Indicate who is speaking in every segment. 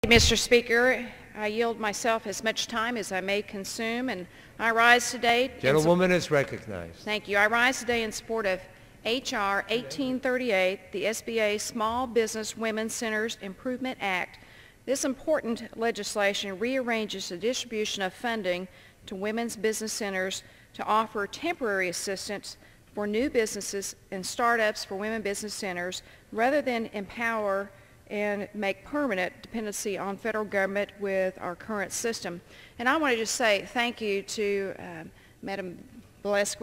Speaker 1: Mr. Speaker, I yield myself as much time as I may consume, and I rise today...
Speaker 2: Gentlewoman is recognized.
Speaker 1: Thank you. I rise today in support of H.R. 1838, the SBA Small Business Women's Centers Improvement Act. This important legislation rearranges the distribution of funding to women's business centers to offer temporary assistance for new businesses and startups for women business centers rather than empower and make permanent dependency on federal government with our current system. And I want to just say thank you to Madam Chairman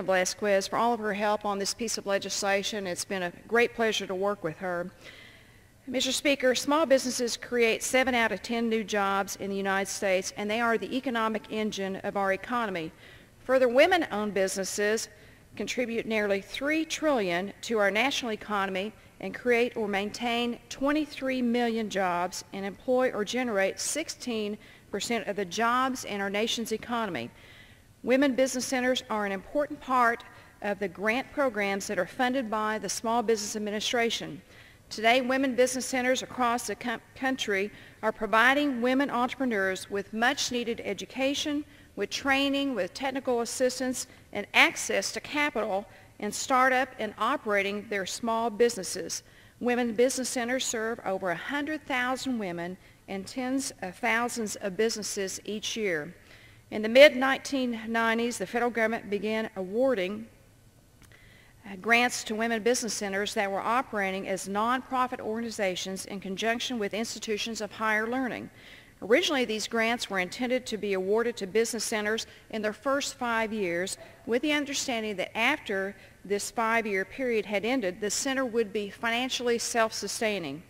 Speaker 1: Velasquez for all of her help on this piece of legislation. It's been a great pleasure to work with her. Mr. Speaker, small businesses create 7 out of 10 new jobs in the United States, and they are the economic engine of our economy. Further, women-owned businesses contribute nearly $3 trillion to our national economy and create or maintain 23 million jobs and employ or generate 16% of the jobs in our nation's economy. Women business centers are an important part of the grant programs that are funded by the Small Business Administration. Today, women business centers across the country are providing women entrepreneurs with much-needed education, with training, with technical assistance, and access to capital in startup and operating their small businesses. Women business centers serve over 100,000 women and tens of thousands of businesses each year. In the mid-1990s, the federal government began awarding grants to women business centers that were operating as nonprofit organizations in conjunction with institutions of higher learning. Originally, these grants were intended to be awarded to business centers in their first 5 years, with the understanding that after this 5-year period had ended, the center would be financially self-sustaining.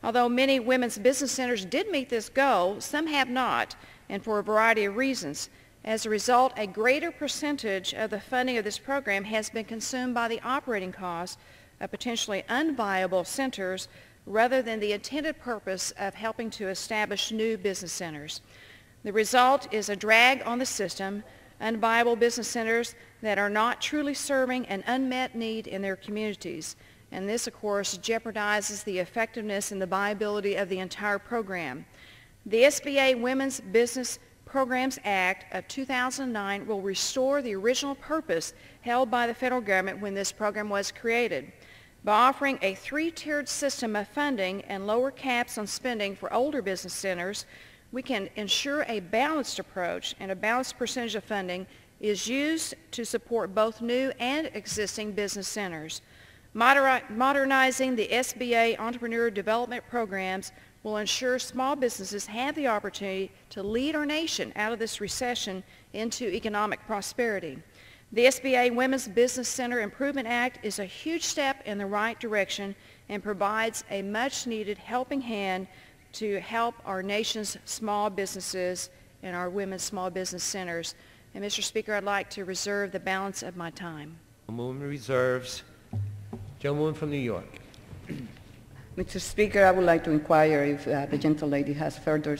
Speaker 1: Although many women's business centers did meet this goal, some have not, and for a variety of reasons. As a result, a greater percentage of the funding of this program has been consumed by the operating costs of potentially unviable centers rather than the intended purpose of helping to establish new business centers. The result is a drag on the system, unviable business centers that are not truly serving an unmet need in their communities. And this, of course, jeopardizes the effectiveness and the viability of the entire program. The SBA Women's Business Programs Act of 2009 will restore the original purpose held by the federal government when this program was created. By offering a 3-tiered system of funding and lower caps on spending for older business centers, we can ensure a balanced approach, and a balanced percentage of funding is used to support both new and existing business centers. Modernizing the SBA entrepreneur development programs will ensure small businesses have the opportunity to lead our nation out of this recession into economic prosperity. The SBA Women's Business Center Improvement Act is a huge step in the right direction and provides a much-needed helping hand to help our nation's small businesses and our women's small business centers. And Mr. Speaker, I'd like to reserve the balance of my time.
Speaker 2: Gentlewoman reserves. Gentlewoman from New York.
Speaker 3: Mr. Speaker, I would like to inquire if the gentlelady has further